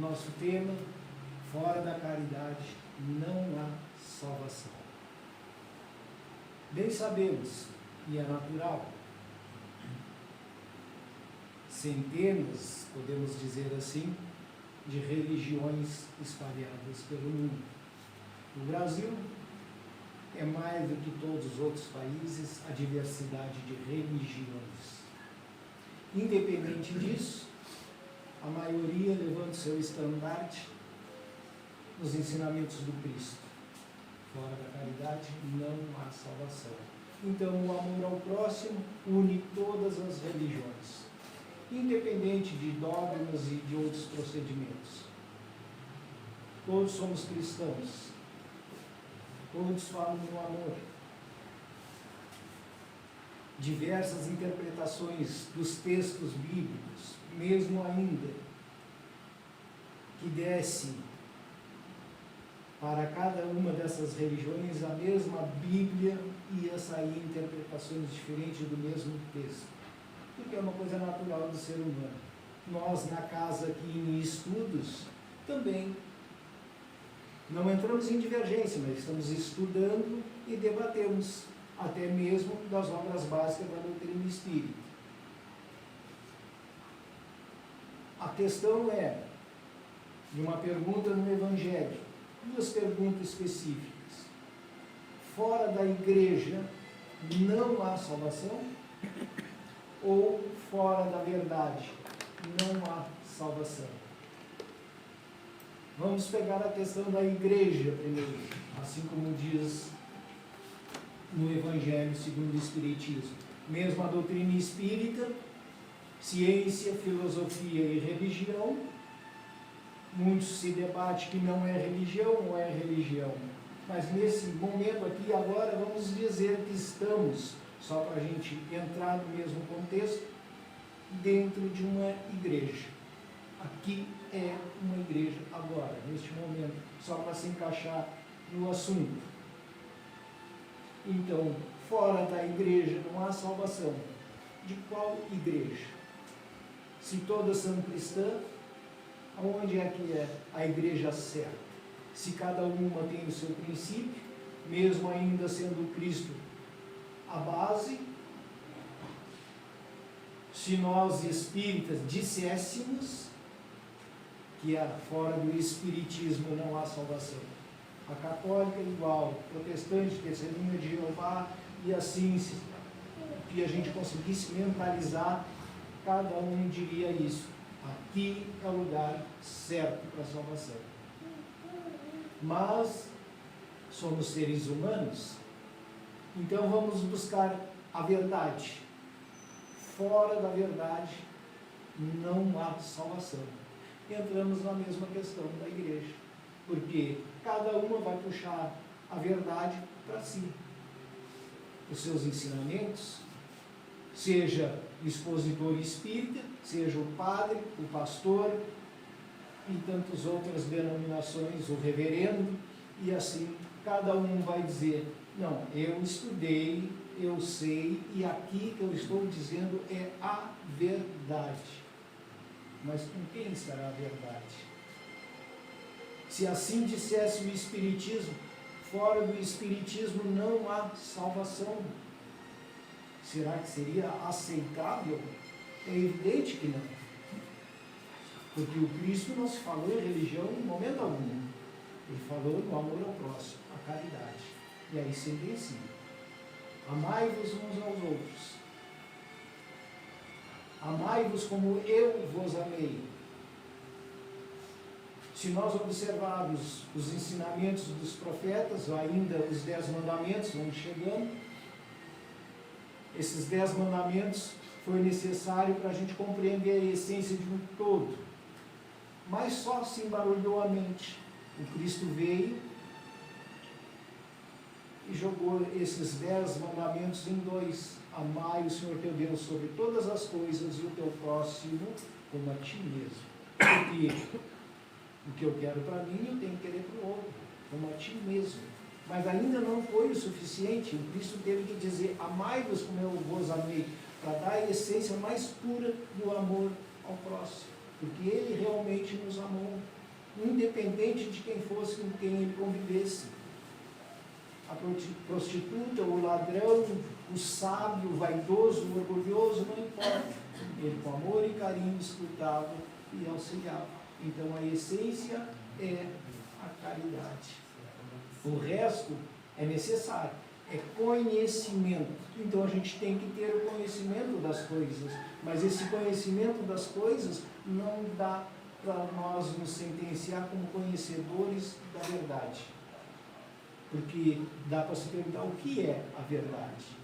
Nosso tema: fora da caridade não há salvação. Bem sabemos, e é natural, centenas, podemos dizer assim, de religiões espalhadas pelo mundo. No Brasil, é mais do que todos os outros países a diversidade de religiões. Independente disso, a maioria levando seu estandarte nos ensinamentos do Cristo. Fora da caridade não há salvação. Então, o amor ao próximo une todas as religiões, independente de dogmas e de outros procedimentos. Todos somos cristãos. Todos falam no amor. Diversas interpretações dos textos bíblicos, mesmo ainda que desse para cada uma dessas religiões a mesma Bíblia, ia sair interpretações diferentes do mesmo texto, porque é uma coisa natural do ser humano. Nós, na casa aqui em estudos, também não entramos em divergência, mas estamos estudando e debatemos até mesmo das obras básicas da doutrina espírita. A questão é de uma pergunta no Evangelho, duas perguntas específicas. Fora da igreja não há salvação? Ou fora da verdade não há salvação? Vamos pegar a questão da igreja primeiro, assim como diz no Evangelho segundo o Espiritismo. Mesmo a doutrina espírita, ciência, filosofia e religião, muito se debate que não é religião ou é religião. Mas nesse momento aqui, agora, vamos dizer que estamos, só para a gente entrar no mesmo contexto, dentro de uma igreja. Aqui é uma igreja agora, neste momento, só para se encaixar no assunto. Então, fora da igreja não há salvação. De qual igreja? Se todas são cristãs, aonde é que é a igreja certa? Se cada uma tem o seu princípio, mesmo ainda sendo Cristo a base, se nós espíritas disséssemos que fora do espiritismo não há salvação, a católica igual, protestante, testemunha de Jeová, e assim, que a gente conseguisse mentalizar, cada um diria isso: aqui é o lugar certo para a salvação. Mas somos seres humanos, então vamos buscar a verdade. Fora da verdade não há salvação. Entramos na mesma questão da igreja, porque cada uma vai puxar a verdade para si. Os seus ensinamentos, seja o expositor espírita, seja o padre, o pastor e tantas outras denominações, o reverendo, e assim cada um vai dizer: não, eu estudei, eu sei, e aqui que eu estou dizendo é a verdade. Mas com quem estará a verdade? Se assim dissesse o Espiritismo, fora do Espiritismo não há salvação. Será que seria aceitável? É evidente que não. Porque o Cristo não se falou em religião em momento algum. Ele falou no amor ao próximo, a caridade. E aí sentencia: amai-vos uns aos outros. Amai-vos como eu vos amei. Se nós observarmos os ensinamentos dos profetas, ou ainda os 10 mandamentos, vamos chegando, esses 10 mandamentos foi necessário para a gente compreender a essência de um todo. Mas só se embaralhou a mente. O Cristo veio e jogou esses 10 mandamentos em 2. Amai o Senhor teu Deus sobre todas as coisas e o teu próximo como a ti mesmo. Porque o que eu quero para mim, eu tenho que querer para o outro, como a ti mesmo. Mas ainda não foi o suficiente. O Cristo teve que dizer: amai-vos como eu vos amei, para dar a essência mais pura do amor ao próximo. porque Ele realmente nos amou, independente de quem fosse com quem Ele convivesse. A prostituta, o ladrão, o sábio, o vaidoso, o orgulhoso, não importa. Ele com amor e carinho escutava e auxiliava. Então a essência é a caridade. O resto é necessário, é conhecimento. Então a gente tem que ter o conhecimento das coisas, mas esse conhecimento das coisas não dá para nós nos sentenciar como conhecedores da verdade. Porque dá para se perguntar o que é a verdade.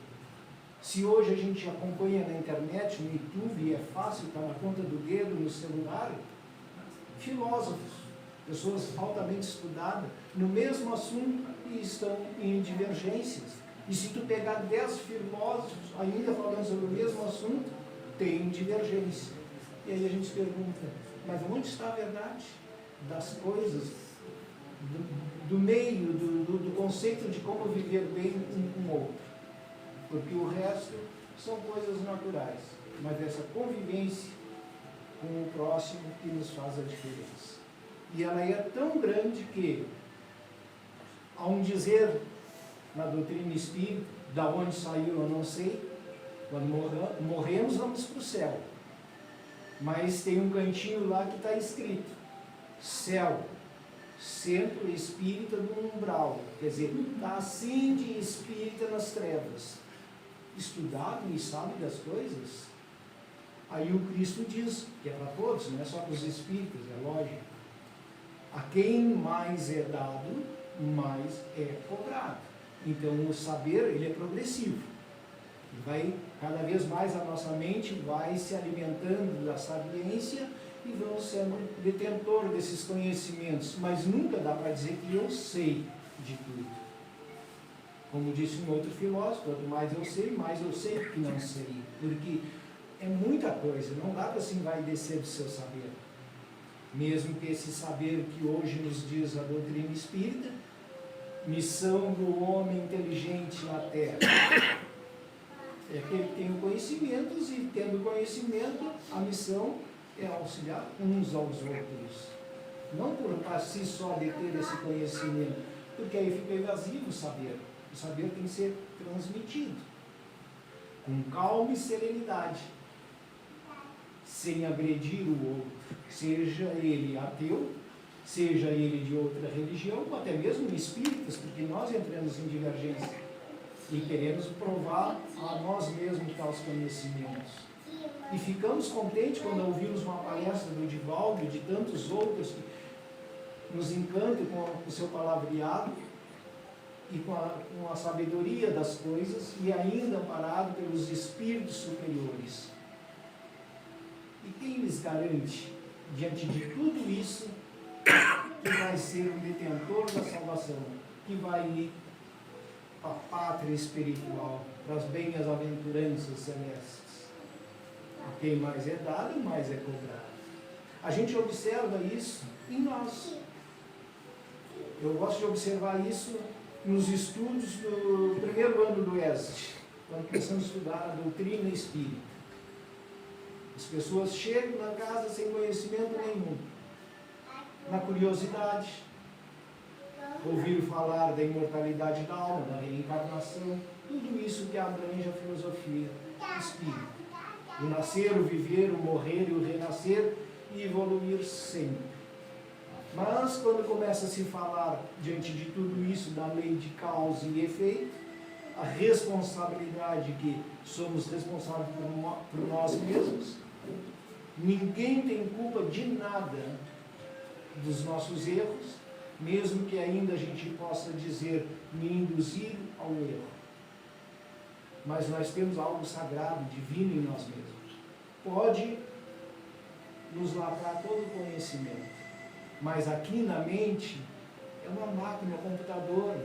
Se hoje a gente acompanha na internet, no YouTube, é fácil, está na ponta do dedo, no celular, filósofos, pessoas altamente estudadas, no mesmo assunto e estão em divergências. E se tu pegar 10 filósofos ainda falando sobre o mesmo assunto, tem divergência. E aí a gente se pergunta, mas onde está a verdade das coisas, do meio, do conceito de como viver bem um com o outro? Porque o resto são coisas naturais, mas essa convivência com o próximo que nos faz a diferença. E ela é tão grande que, há um dizer na doutrina espírita, da onde saiu eu não sei, quando morremos vamos para o céu. Mas tem um cantinho lá que está escrito, céu, centro espírita do umbral. Quer dizer, está assim de espírita nas trevas. Estudado e sabe das coisas. Aí o Cristo diz, que é para todos, não é só para os espíritas, é lógico. A quem mais é dado, mais é cobrado. Então o saber, ele é progressivo. Vai, cada vez mais a nossa mente vai se alimentando da sapiência e vamos sendo detentor desses conhecimentos. Mas nunca dá para dizer que eu sei de tudo. Como disse um outro filósofo, quanto mais eu sei que não sei. Porque é muita coisa, não dá para assim vai descer do seu saber. Mesmo que esse saber que hoje nos diz a doutrina espírita, missão do homem inteligente na Terra, é que ele tem conhecimentos e, tendo conhecimento, a missão é auxiliar uns aos outros. Não por si só deter esse conhecimento, porque aí fica vazio o saber. O saber tem que ser transmitido com calma e serenidade, sem agredir o outro, seja ele ateu, seja ele de outra religião, ou até mesmo espíritas, porque nós entramos em divergência e queremos provar a nós mesmos tais conhecimentos. E ficamos contentes quando ouvimos uma palestra do Divaldo e de tantos outros que nos encantam com o seu palavreado e com a sabedoria das coisas, e ainda amparado pelos espíritos superiores. E quem lhes garante, diante de tudo isso, que vai ser o detentor da salvação, que vai ir para a pátria espiritual, para as bem-aventuranças celestes? A quem mais é dado, mais é cobrado. A gente observa isso em nós. Eu gosto de observar isso nos estudos do primeiro ano do EST, quando começamos a estudar a doutrina espírita. As pessoas chegam na casa sem conhecimento nenhum, na curiosidade, ouviram falar da imortalidade da alma, da reencarnação, tudo isso que abrange a filosofia espírita. O nascer, o viver, o morrer e o renascer e evoluir sempre. Mas quando começa a se falar, diante de tudo isso, da lei de causa e efeito, a responsabilidade que somos responsáveis por nós mesmos, ninguém tem culpa de nada dos nossos erros, mesmo que ainda a gente possa dizer, me induzir ao erro. Mas nós temos algo sagrado, divino em nós mesmos. Pode nos lavrar todo o conhecimento. Mas aqui na mente é uma máquina, um computador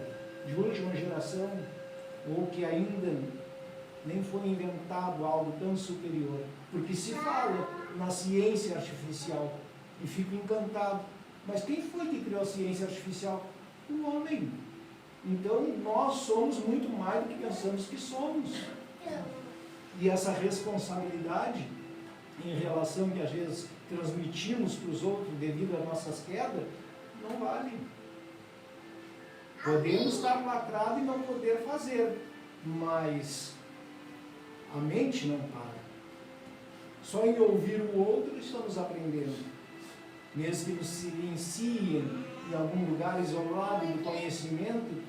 de última geração, ou que ainda nem foi inventado algo tão superior. Porque se fala na ciência artificial e fico encantado. Mas quem foi que criou a ciência artificial? O homem. Então nós somos muito mais do que pensamos que somos. E essa responsabilidade em relação que às vezes transmitimos para os outros devido às nossas quedas, não vale. Podemos estar lacrados e não poder fazer, mas a mente não para. Só em ouvir o outro estamos aprendendo. Mesmo que nos silenciem em algum lugar isolado do conhecimento,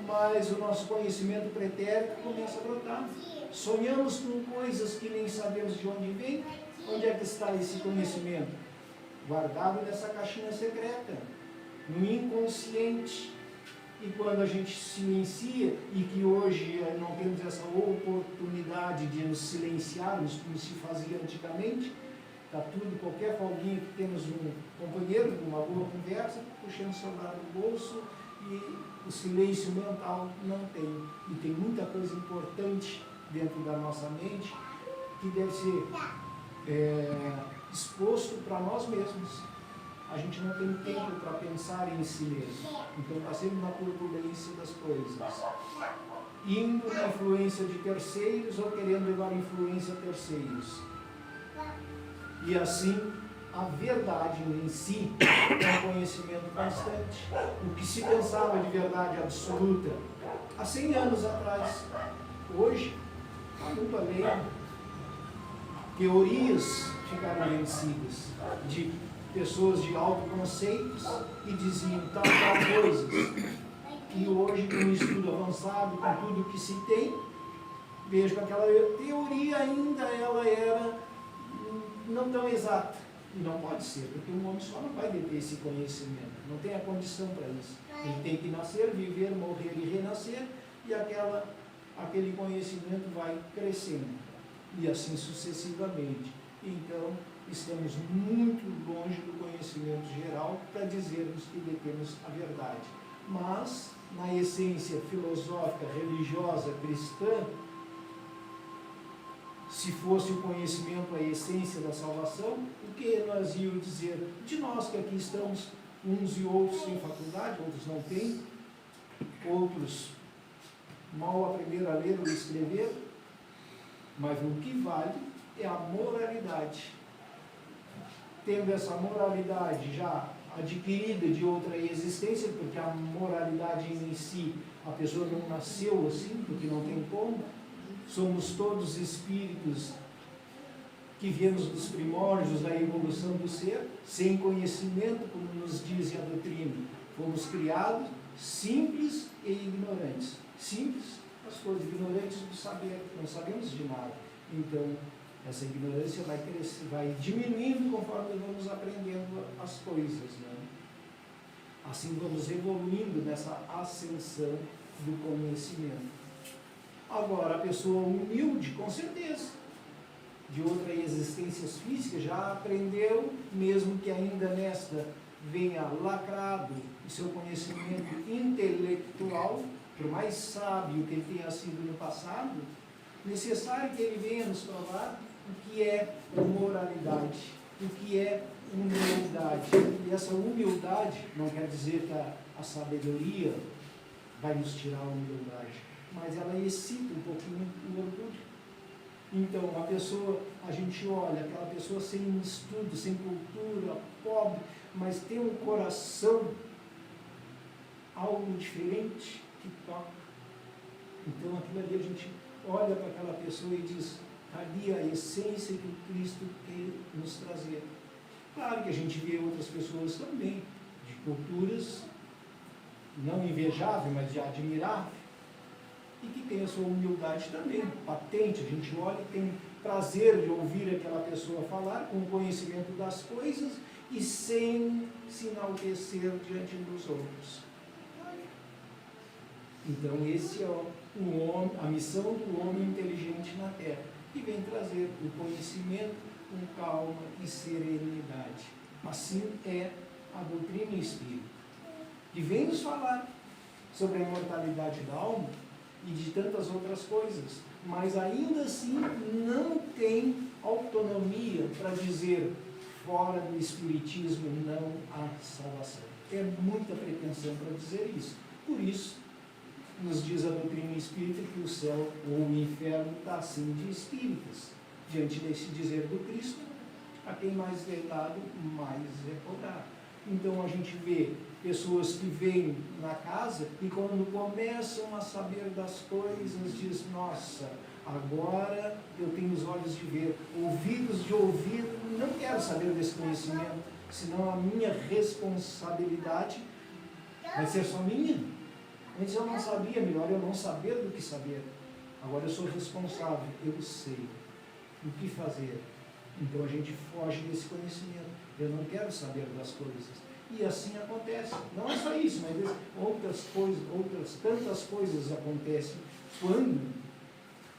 mas o nosso conhecimento pretérito começa a brotar. Sonhamos com coisas que nem sabemos de onde vem. Onde é que está esse conhecimento? Guardado nessa caixinha secreta, no inconsciente. E quando a gente silencia, e que hoje não temos essa oportunidade de nos silenciarmos como se fazia antigamente, está tudo, qualquer folguinha que temos um companheiro, uma boa conversa, puxando o celular no bolso, e o silêncio mental não tem. E tem muita coisa importante dentro da nossa mente que deve ser exposto para nós mesmos. A gente não tem tempo para pensar em si mesmo. Então está sempre na turbulência das coisas. Indo na influência de terceiros ou querendo levar influência a terceiros. E assim, a verdade em si é um conhecimento constante. O que se pensava de verdade absoluta há 100 anos atrás, hoje, está muito além. Teorias ficaram vencidas de pessoas de autoconceitos que diziam tal coisas. E hoje, com o estudo avançado, com tudo que se tem, vejo que aquela teoria ainda ela era não tão exata. E não pode ser, porque um homem só não vai deter esse conhecimento. Não tem a condição para isso. Ele tem que nascer, viver, morrer e renascer, e aquele conhecimento vai crescendo. E assim sucessivamente. Então, estamos muito longe do conhecimento geral para dizermos que detemos a verdade. Mas, na essência filosófica, religiosa, cristã, se fosse o conhecimento a essência da salvação, o que nós íamos dizer de nós que aqui estamos, uns e outros têm faculdade, outros não têm, outros mal aprenderam a ler ou escrever, mas o que vale é a moralidade. Tendo essa moralidade já adquirida de outra existência, porque a moralidade em si, a pessoa não nasceu assim, porque não tem como. Somos todos espíritos que viemos dos primórdios da evolução do ser, sem conhecimento, como nos diz a doutrina. Fomos criados simples e ignorantes. Simples, as coisas, ignorantes do saber, não sabemos de nada. Então, essa ignorância vai crescer, vai diminuindo conforme vamos aprendendo as coisas, né? Assim vamos evoluindo nessa ascensão do conhecimento. Agora, a pessoa humilde, com certeza, de outras existências físicas, já aprendeu, mesmo que ainda nesta venha lacrado o seu conhecimento intelectual, por mais sábio que ele tenha sido no passado, necessário que ele venha nos provar o que é moralidade, o que é humildade. E essa humildade não quer dizer que a sabedoria vai nos tirar a humildade, mas ela excita um pouquinho o orgulho. Então, a gente olha aquela pessoa sem estudo, sem cultura, pobre, mas tem um coração, algo diferente que toca. Então, aquilo ali a gente olha para aquela pessoa e diz, ali a essência que o Cristo quer nos trazer. Claro que a gente vê outras pessoas também, de culturas não invejável, mas de admirável, e que tem a sua humildade também, patente. A gente olha e tem prazer de ouvir aquela pessoa falar com o conhecimento das coisas e sem se enaltecer diante dos outros. Então, esse é a missão do homem inteligente na Terra, que vem trazer o conhecimento com calma e serenidade. Assim é a doutrina espírita, que vem nos falar sobre a imortalidade da alma e de tantas outras coisas, mas ainda assim não tem autonomia para dizer fora do espiritismo não há salvação. É muita pretensão para dizer isso. Por isso, nos diz a doutrina espírita que o céu ou o inferno está assim de espíritas. Diante desse dizer do Cristo, a quem mais é dado, mais é cobrado. Então a gente vê pessoas que vêm na casa e quando começam a saber das coisas, diz, nossa, agora eu tenho os olhos de ver, ouvidos de ouvir, não quero saber desse conhecimento, senão a minha responsabilidade vai ser só minha. Antes eu não sabia, melhor eu não saber do que saber. Agora eu sou responsável, eu sei o que fazer. Então a gente foge desse conhecimento. Eu não quero saber das coisas. E assim acontece. Não é só isso, mas outras coisas, tantas coisas acontecem quando,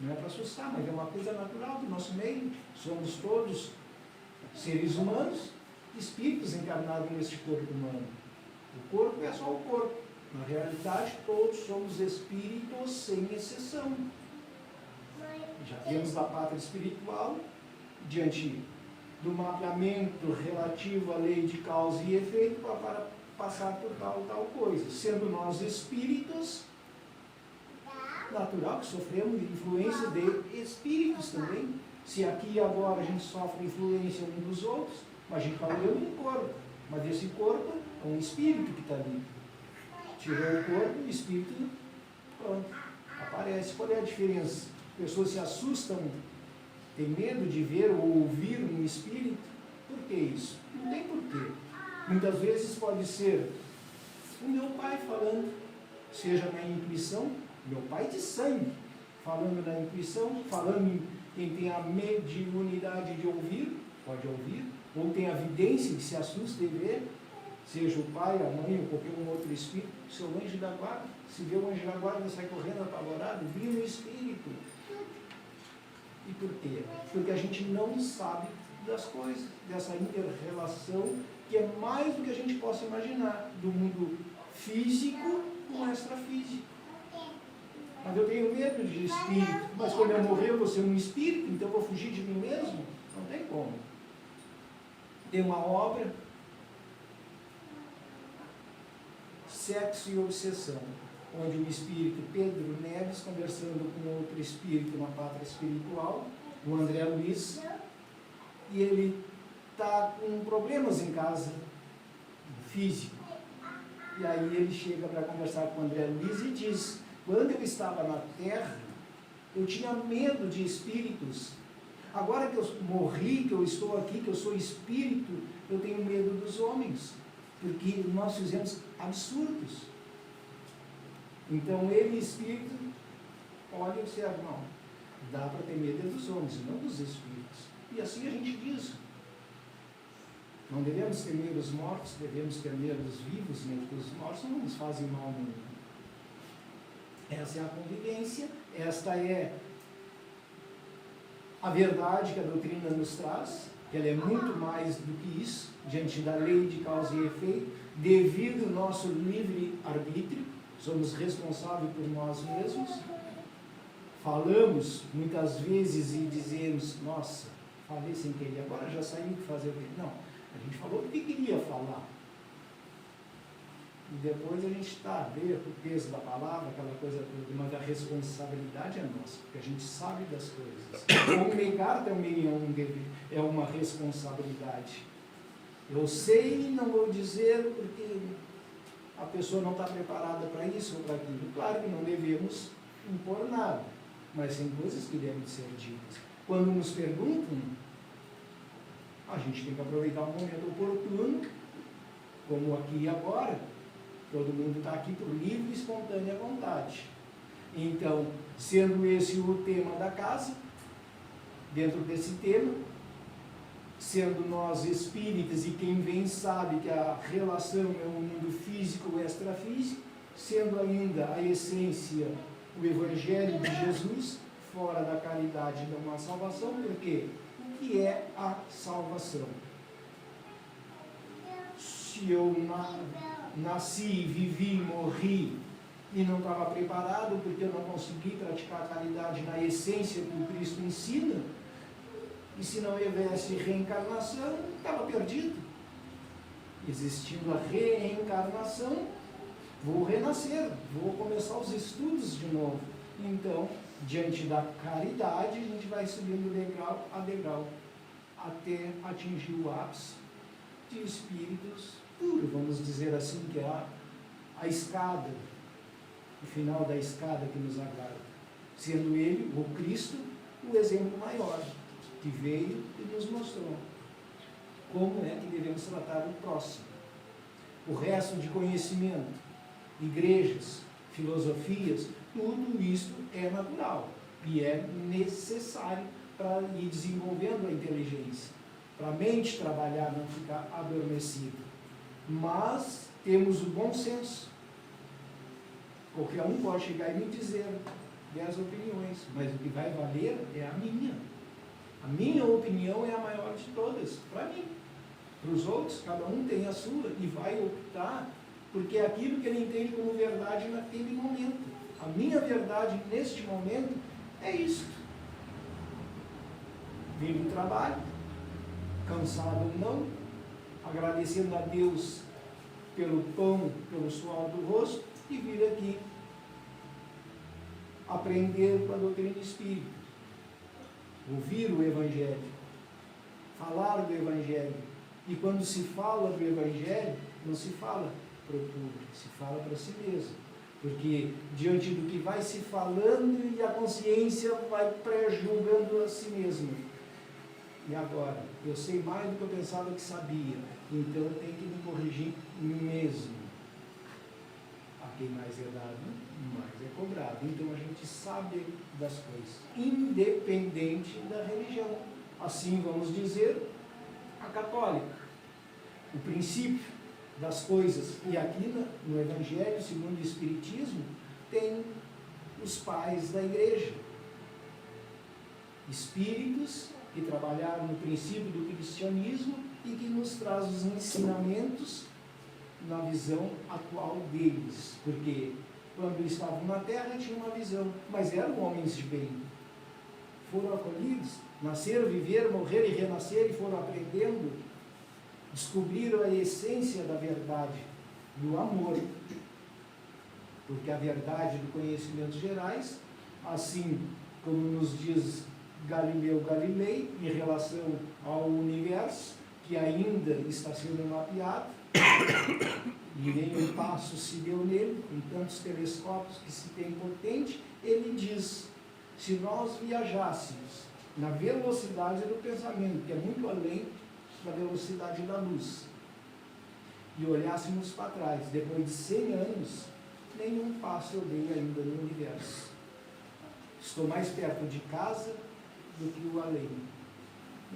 não é para assustar, mas é uma coisa natural do nosso meio. Somos todos seres humanos, espíritos encarnados neste corpo humano. O corpo é só o corpo. Na realidade, todos somos espíritos sem exceção. Já temos a pátria espiritual, diante do mapeamento relativo à lei de causa e efeito para passar por tal coisa. Sendo nós espíritos, natural que sofremos de influência de espíritos também. Se aqui e agora a gente sofre influência um dos outros, mas a gente está olhando um corpo. Mas esse corpo é um espírito que está ali. Tirou o corpo, o espírito, pronto, aparece. Qual é a diferença? Pessoas se assustam, têm medo de ver ou ouvir um espírito. Por que isso? Não tem porquê. Muitas vezes pode ser o meu pai falando, seja na intuição, meu pai de sangue, falando na intuição, falando em quem tem a mediunidade de ouvir, pode ouvir, ou tem a vidência de se assusta e ver, seja o pai, a mãe ou qualquer um outro espírito, seu anjo da guarda. Se vê o anjo da guarda, sai correndo apavorado, viu o espírito. E por quê? Porque a gente não sabe das coisas, dessa inter-relação que é mais do que a gente possa imaginar, do mundo físico com o extrafísico. Mas eu tenho medo de espírito, mas quando eu morrer eu vou ser um espírito, então eu vou fugir de mim mesmo? Não tem como. Tem uma obra, Sexo e Obsessão, onde o espírito Pedro Neves, conversando com outro espírito na pátria espiritual, o André Luiz, e ele está com problemas em casa, físico. E aí ele chega para conversar com o André Luiz e diz, quando eu estava na Terra, eu tinha medo de espíritos. Agora que eu morri, que eu estou aqui, que eu sou espírito, eu tenho medo dos homens, porque nós fizemos absurdos. Então ele, espírito, olha e observa, não, dá para ter medo dos homens, não dos espíritos. E assim a gente diz. Não devemos temer os mortos, devemos temer os vivos, né? Porque os mortos não nos fazem mal nenhum. Essa é a convivência, esta é a verdade que a doutrina nos traz, que ela é muito mais do que isso, diante da lei de causa e efeito, devido ao nosso livre-arbítrio, somos responsáveis por nós mesmos. Falamos muitas vezes e dizemos, nossa, falei sem querer, agora já saí o que fazer o quê? Não, a gente falou o que queria falar. E depois a gente está a ver o peso da palavra, aquela coisa toda, mas a responsabilidade é nossa, porque a gente sabe das coisas. Ou negar também é uma responsabilidade. Eu sei e não vou dizer porque a pessoa não está preparada para isso ou para aquilo. Claro que não devemos impor nada, mas tem coisas que devem ser ditas. Quando nos perguntam, a gente tem que aproveitar um momento oportuno, como aqui e agora. Todo mundo está aqui por livre e espontânea vontade. Então, sendo esse o tema da casa, dentro desse tema, sendo nós espíritas e quem vem sabe que a relação é um mundo físico ou extrafísico, sendo ainda a essência o Evangelho de Jesus, fora da caridade não há salvação, porque o que é a salvação? Se eu nasci, vivi, morri e não estava preparado porque eu não consegui praticar a caridade na essência que o Cristo ensina, e se não houvesse reencarnação, estava perdido. Existindo a reencarnação, vou renascer, vou começar os estudos de novo. Então, diante da caridade, a gente vai subindo degrau a degrau, até atingir o ápice de espíritos puros, vamos dizer assim, que é a escada, o final da escada que nos aguarda, sendo ele, o Cristo, o exemplo maior, que veio e nos mostrou como é que devemos tratar o próximo. O resto de conhecimento, igrejas, filosofias, tudo isso é natural e é necessário para ir desenvolvendo a inteligência, para a mente trabalhar, não ficar adormecida. Mas temos o bom senso. Qualquer um pode chegar e me dizer 10 opiniões, mas o que vai valer é a minha. A minha opinião é a maior de todas, para mim. Para os outros, cada um tem a sua e vai optar, porque é aquilo que ele entende como verdade naquele momento. A minha verdade neste momento é isto. Vim do trabalho, cansado ou não, agradecendo a Deus pelo pão, pelo suor do rosto, e vir aqui aprender com a doutrina espírita, ouvir o Evangelho, falar do Evangelho. E quando se fala do Evangelho, não se fala para o público, se fala para si mesmo. Porque diante do que vai se falando e a consciência vai pré-julgando a si mesma. E agora? Eu sei mais do que eu pensava que sabia, então eu tenho que me corrigir mesmo. A quem mais é dado, mais é cobrado. Então a gente sabe das coisas, independente da religião. Assim vamos dizer, a católica. O princípio das coisas, e aqui no Evangelho, segundo o Espiritismo, tem os pais da igreja. Espíritos que trabalharam no princípio do cristianismo e que nos traz os ensinamentos na visão atual deles. Porque quando estavam na Terra tinham uma visão, mas eram homens de bem. Foram acolhidos, nasceram, viveram, morreram e renasceram e foram aprendendo, descobriram a essência da verdade e o amor. Porque a verdade do conhecimento gerais, assim como nos diz Galileu Galilei, em relação ao universo, que ainda está sendo mapeado, e nenhum passo se deu nele, com tantos telescópios que se tem potente, ele diz, se nós viajássemos na velocidade do pensamento, que é muito além da velocidade da luz, e olhássemos para trás, depois de 100 anos, nenhum passo eu dei ainda no universo. Estou mais perto de casa do que o além.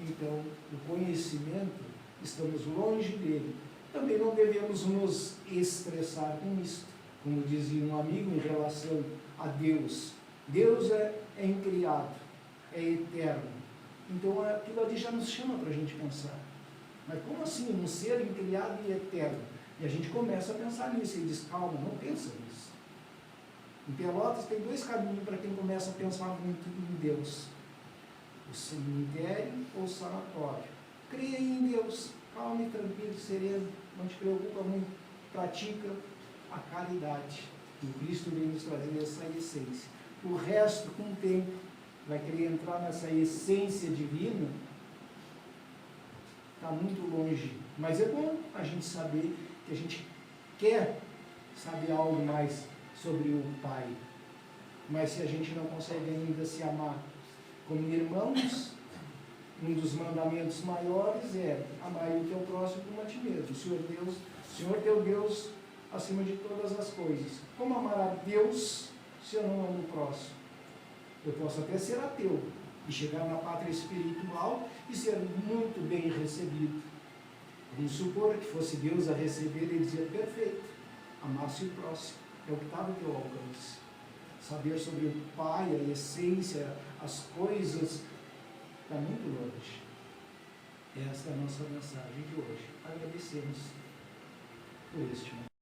Então, o conhecimento, estamos longe dele. Também não devemos nos estressar com isso. Como dizia um amigo em relação a Deus. Deus é incriado, é eterno. Então, aquilo ali já nos chama para a gente pensar. Mas como assim, um ser incriado e eterno? E a gente começa a pensar nisso. E diz, calma, não pensa nisso. Em Pelotas tem 2 caminhos para quem começa a pensar muito em Deus. O cemitério ou o sanatório. Creia em Deus, calmo e tranquilo, sereno, não te preocupa muito, pratica a caridade. E o Cristo vem nos trazer essa essência. O resto, com o tempo, vai querer entrar nessa essência divina, está muito longe. Mas é bom a gente saber que a gente quer saber algo mais sobre o Pai. Mas se a gente não consegue ainda se amar como irmãos, um dos mandamentos maiores é amar o teu próximo como a ti mesmo. Senhor teu Deus acima de todas as coisas. Como amar a Deus se eu não amo o próximo? Eu posso até ser ateu e chegar na pátria espiritual e ser muito bem recebido. Vamos supor que fosse Deus a receber, ele dizia, perfeito, amasse o próximo. É o que está no teu alcance. Saber sobre o Pai, a essência, as coisas, está muito longe. Essa é a nossa mensagem de hoje. Agradecemos por este momento.